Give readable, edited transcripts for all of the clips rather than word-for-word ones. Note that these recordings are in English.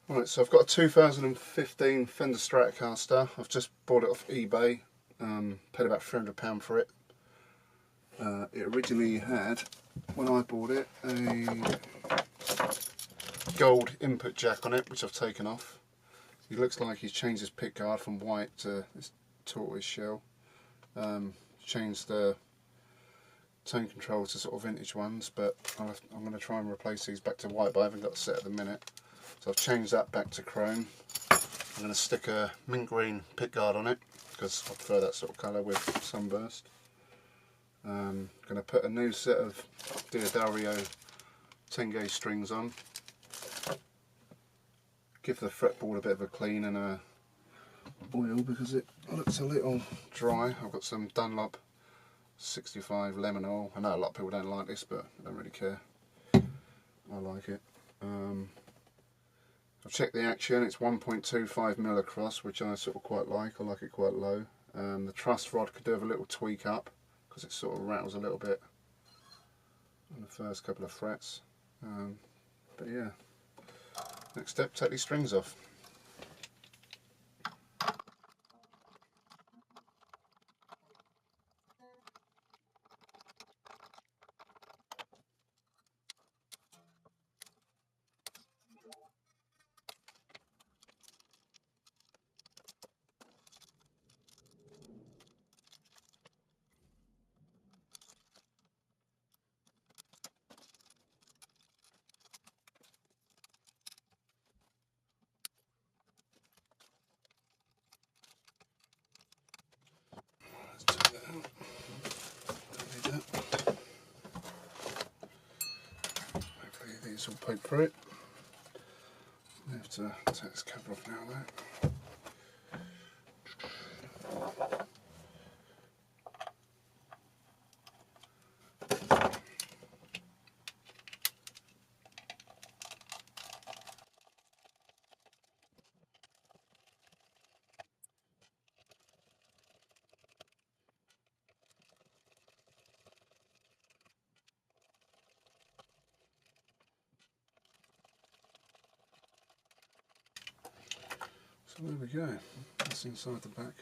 Right, so I've got a 2015 Fender Stratocaster. I've just bought it off eBay. Paid about £300 for it. It originally had, when I bought it, a gold input jack on it, which I've taken off. He looks like he's changed his pickguard from white to this tortoise shell. Changed the tone controls to sort of vintage ones, but I'm going to try and replace these back to white, but I haven't got a set at the minute. So I've changed that back to chrome. I'm going to stick a mint green pickguard on it because I prefer that sort of colour with sunburst. I'm going to put a new set of D'Addario 10 gauge strings on. Give the fretboard a bit of a clean and a oil because it looks a little dry. I've got some Dunlop 65 lemon oil. I know a lot of people don't like this, but I don't really care. I like it. I've checked the action. It's 1.25mm across, which I sort of quite like. I like it quite low. The truss rod could do with a little tweak up because it sort of rattles a little bit on the first couple of frets. But yeah, next step, take these strings off. Hopefully these will poke through it. I have to take this cover off now though. So there we go, that's inside the back.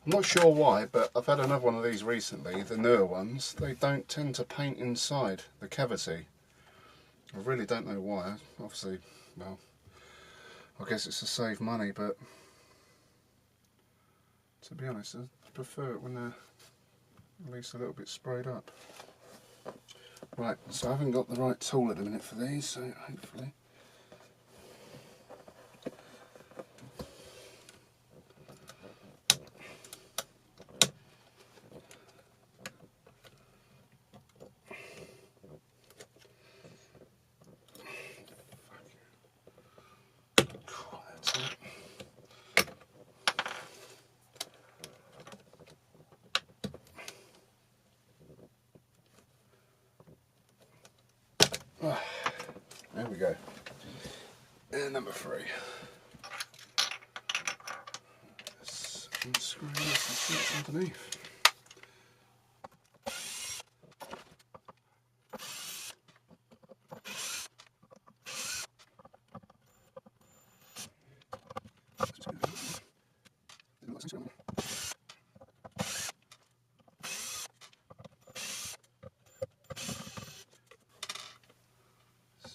I'm not sure why, but I've had another one of these recently, the newer ones. They don't tend to paint inside the cavity. I really don't know why. Obviously, well, I guess it's to save money, but to be honest, I prefer it when they're at least a little bit sprayed up. Right, so I haven't got the right tool at the minute for these, so hopefully. There we go. And number 3. Let's unscrew this and see what's underneath.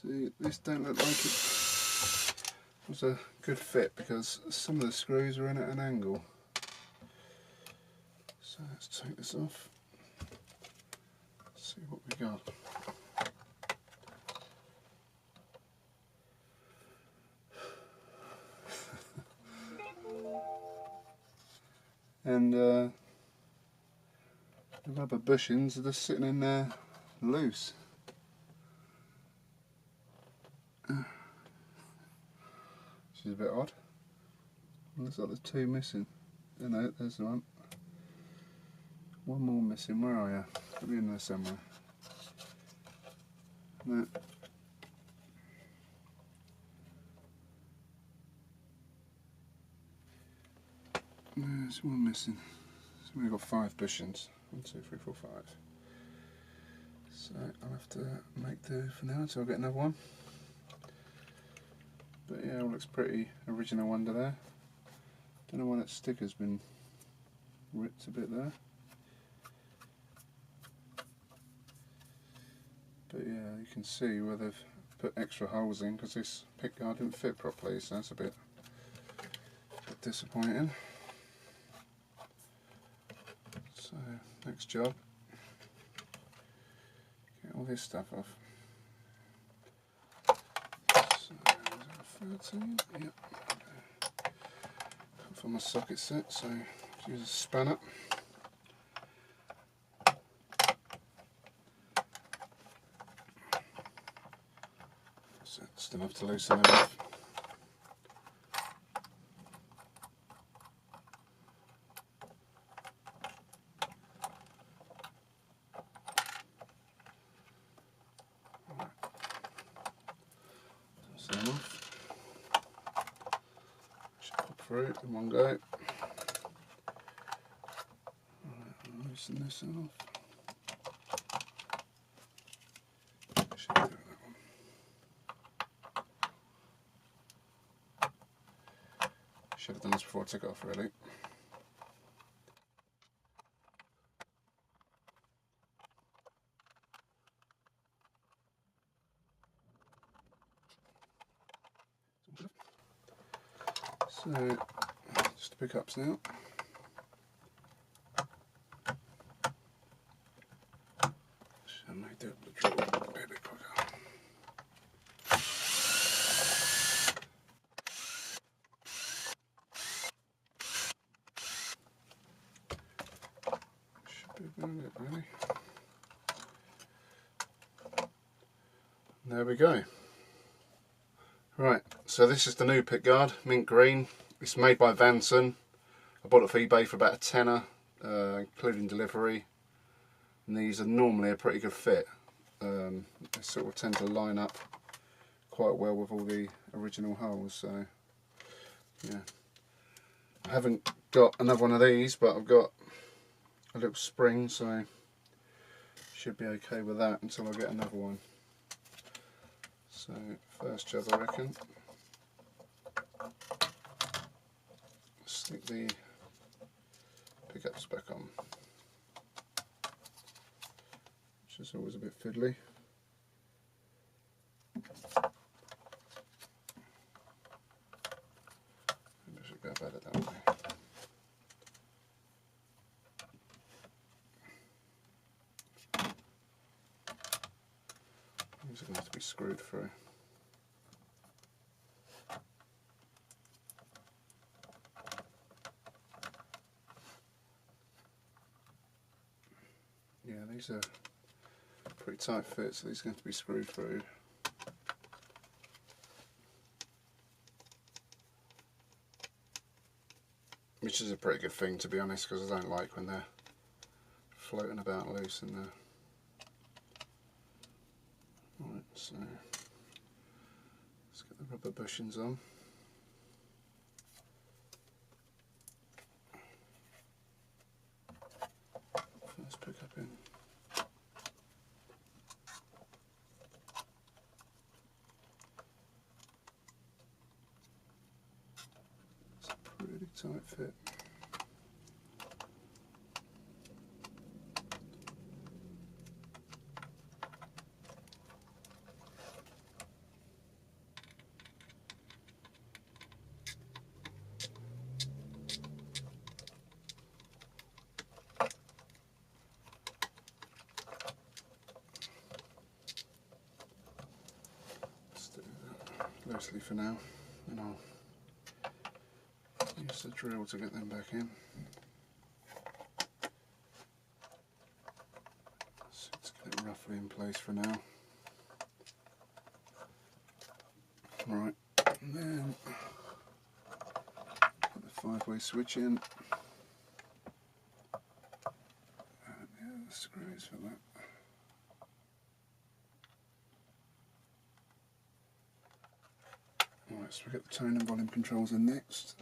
See, this don't look like it was a good fit because some of the screws are in at an angle. So let's take this off. See what we got. And the rubber bushings are just sitting in there loose. Which is a bit odd. Looks like there's 2 missing. Oh no, there's one. One more missing. Where are you? Could be in there somewhere. No. There's one missing. So we've got 5 bushings. 1, 2, 3, 4, 5. So I'll have to make do for now until I get another one. But yeah, it all looks pretty original under there. Don't know why that sticker's been ripped a bit there. But yeah, you can see where they've put extra holes in because this pickguard didn't fit properly, so that's a bit disappointing. So, next job, get all this stuff off. So, 13, yep. For my socket set, so use a spanner. So just enough to loosen it off. Should pop through in one go. Right, I'll loosen this off. Should do that one. Should have done this before I took it off, really. So, just the pickups now. I may do the drill a bit quicker. Should be doing it really. There we go. Right, so this is the new pickguard, mint green. It's made by Vanson. I bought it off eBay for about a tenner, including delivery. And these are normally a pretty good fit. They sort of tend to line up quite well with all the original holes. So yeah, I haven't got another one of these, but I've got a little spring, so should be okay with that until I get another one. So first job, I reckon, stick the pickups back on, which is always a bit fiddly. Maybe I should go about it that way. These are going to have to be screwed through. Yeah, these are pretty tight fit, so these are going to be screwed through. Which is a pretty good thing, to be honest, because I don't like when they're floating about loose in there. Right, so let's get the rubber bushings on. First pick up in. It's a pretty tight fit. Loosely for now, and I'll use the drill to get them back in. So let's get it roughly in place for now. Right, and then put the 5-way switch in. And yeah, the screws for that. Right, so we get the tone and volume controls in next.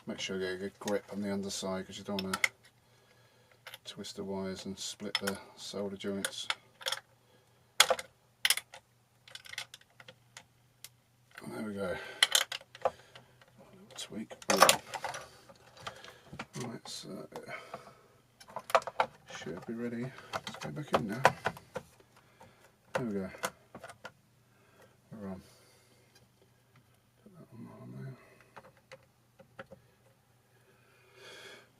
Just make sure you get a good grip on the underside, because you don't want to twist the wires and split the solder joints. And there we go. A little tweak. Right, so should be ready. Let's go back in now. There we go. We're on. Put that on there.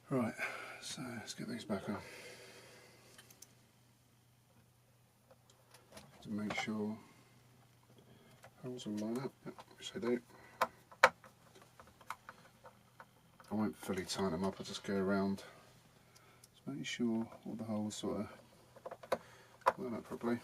Right, so let's get these back on. To make sure holes all line up. Yep, which they do. I won't fully tighten them up, I'll just go around. Just making sure all the holes sort of line up properly.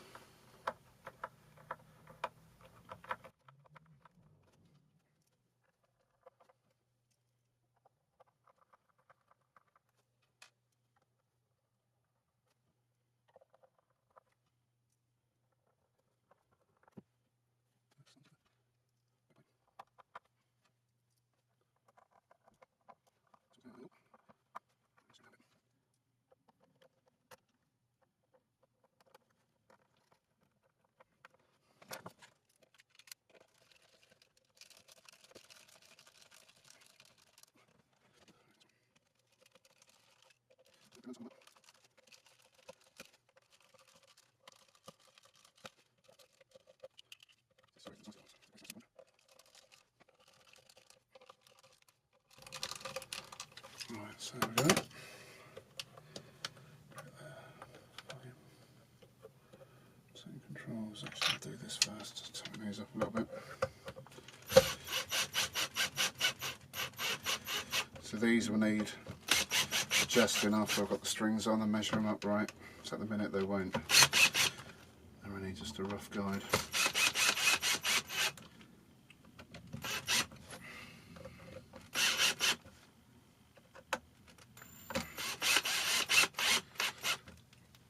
Right, so there we go. Setting controls, actually do this first, tighten these up a little bit. So these will need adjusting after I've got the strings on and measure them up right. So at the minute they won't. They're only just a rough guide.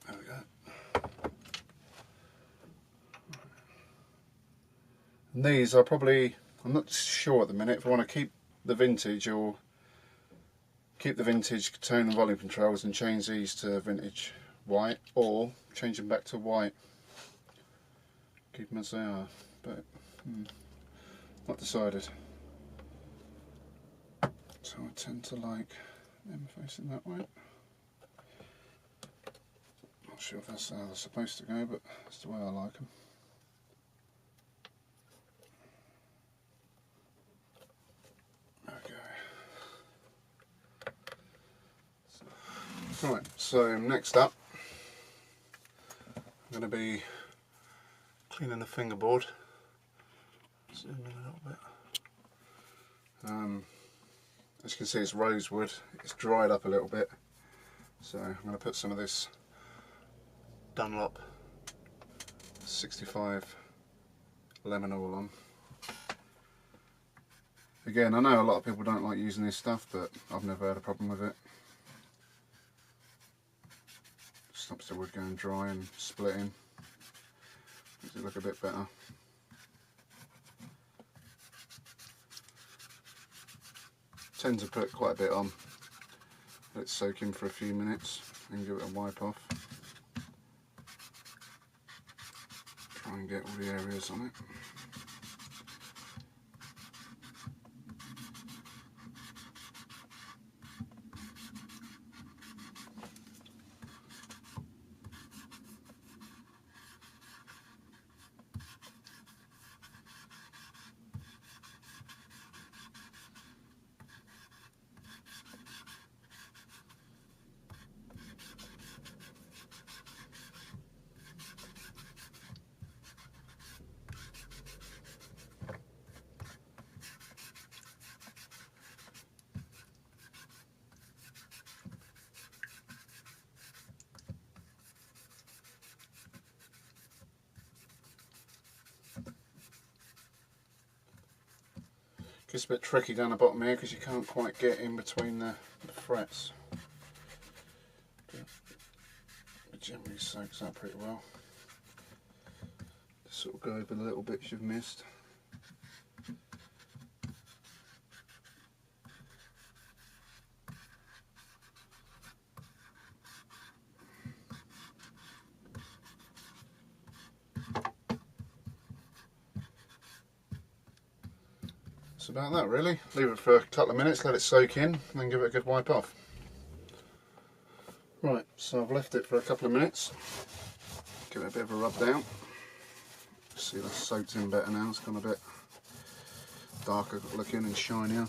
There we go. And these are probably, I'm not sure at the minute if I want to keep the vintage or keep the vintage tone and volume controls and change these to vintage white, or change them back to white. Keep them as they are, but not decided. So I tend to like them facing that way. Not sure if that's how they're supposed to go, but that's the way I like them. Right, so next up I'm going to be cleaning the fingerboard. Zoom in a little bit. As you can see, it's rosewood, it's dried up a little bit, so I'm going to put some of this Dunlop 65 lemon oil on. Again, I know a lot of people don't like using this stuff, but I've never had a problem with it. Stops the wood going dry and splitting. Makes it look a bit better. Tend to put quite a bit on. Let it soak in for a few minutes and give it a wipe off. Try and get all the areas on it. Gets a bit tricky down the bottom here because you can't quite get in between the frets. But it generally soaks up pretty well. Just sort of go over the little bits you've missed. That's about that really. Leave it for a couple of minutes, let it soak in, and then give it a good wipe off. Right, so I've left it for a couple of minutes. Give it a bit of a rub down. See, that's soaked in better now. It's gone a bit darker looking and shinier.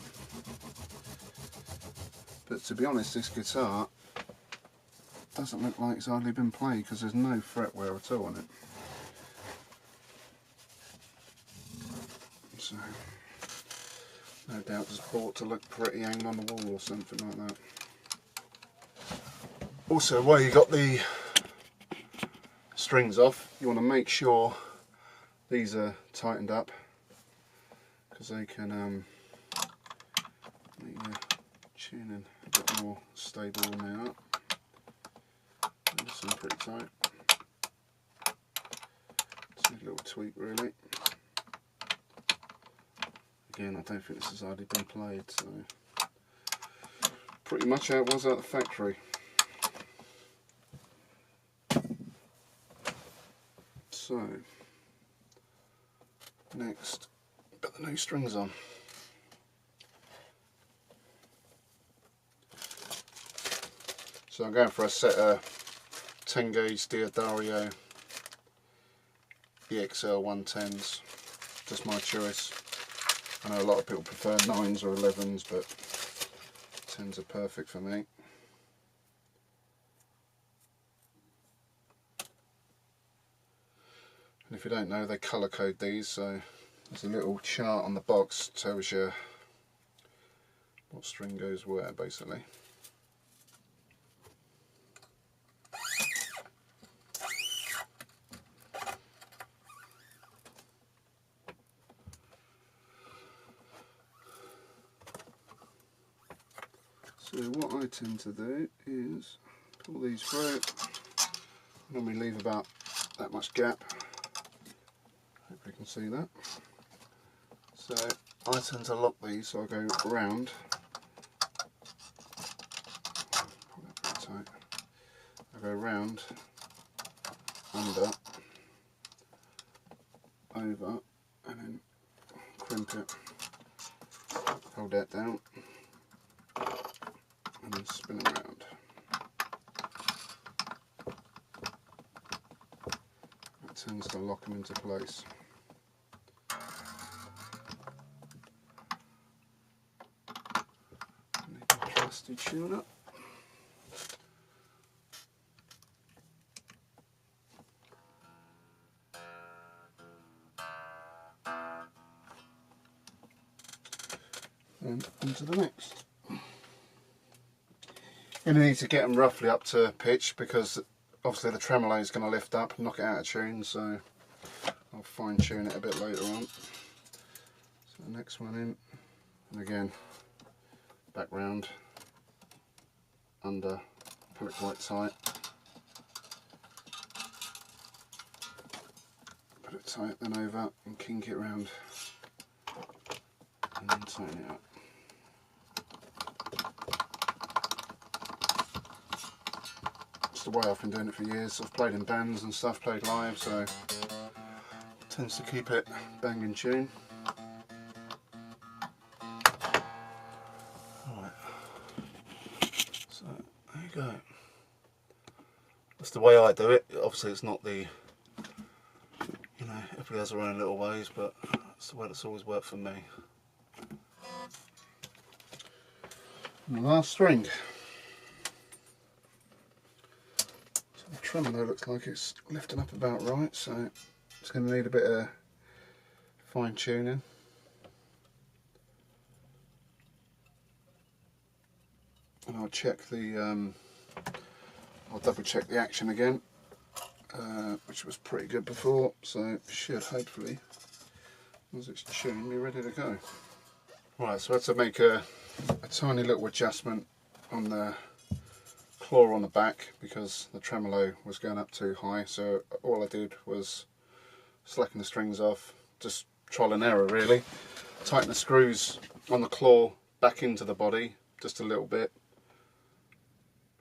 But to be honest, this guitar doesn't look like it's hardly been played because there's no fretwear at all on it. So, no doubt it's bought to look pretty hanging on the wall or something like that. Also, while you got the strings off, you want to make sure these are tightened up because they can make your tuning a bit more stable when they are. This one's pretty tight. Just a little tweak really. Again, I don't think this has already been played, so pretty much how it was at the factory. So, next, put the new strings on. So I'm going for a set of 10 gauge Diodario EXL 110s, just my choice. I know a lot of people prefer 9s or 11s, but 10s are perfect for me. And if you don't know, they colour code these, so there's a little chart on the box that tells you what string goes where, basically. So what I tend to do is pull these through, normally leave about that much gap. Hope you can see that. So I tend to lock these, so I go round. Pull that bit tight. I go round, under, over, and then crimp it. Hold that down, and then spin around. That tends to lock them into place. Trusty tune up. And onto the next. You're going to need to get them roughly up to pitch because obviously the tremolo is going to lift up, knock it out of tune, so I'll fine tune it a bit later on. So the next one in, and again back round, under, pull it quite tight, put it tight, then over and kink it round and then tighten it up. It's the way I've been doing it for years. I've played in bands and stuff, played live, so it tends to keep it bang in tune. Alright, so there you go. That's the way I do it. Obviously it's not the, you know, everybody has their own little ways, but that's the way that's always worked for me. And the last string. So the tremolo looks like it's lifting up about right, so it's going to need a bit of fine tuning. And I'll check the, I'll double check the action again, which was pretty good before, so it should hopefully, as it's tuned, be ready to go. Right, so I had to make a tiny little adjustment on the claw on the back because the tremolo was going up too high, so all I did was slacken the strings off, just trial and error really, tighten the screws on the claw back into the body just a little bit,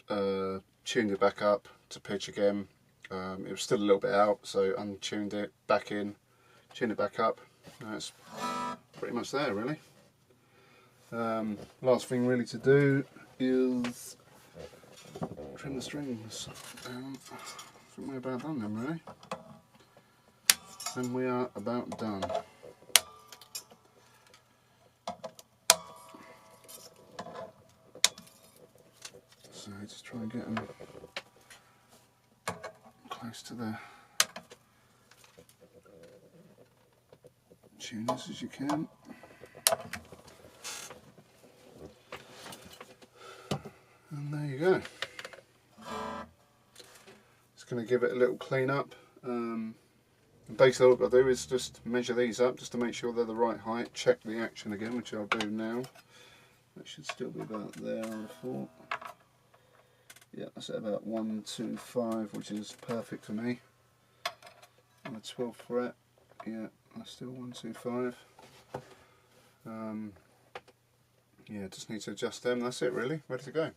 tuned it back up to pitch again. It was still a little bit out, so untuned it back in, tuned it back up. Now it's pretty much there really. Last thing really to do is trim the strings. I think we're about done then, really. And we are about done. So just try and get them close to the tuners as you can. And there you go. Just going to give it a little clean up. Basically all I've got to do is just measure these up just to make sure they're the right height. Check the action again, which I'll do now. That should still be about there, I thought. Yeah, that's at about 125, which is perfect for me. On the 12th fret, yeah, that's still 125. Yeah, just need to adjust them. That's it really, ready to go.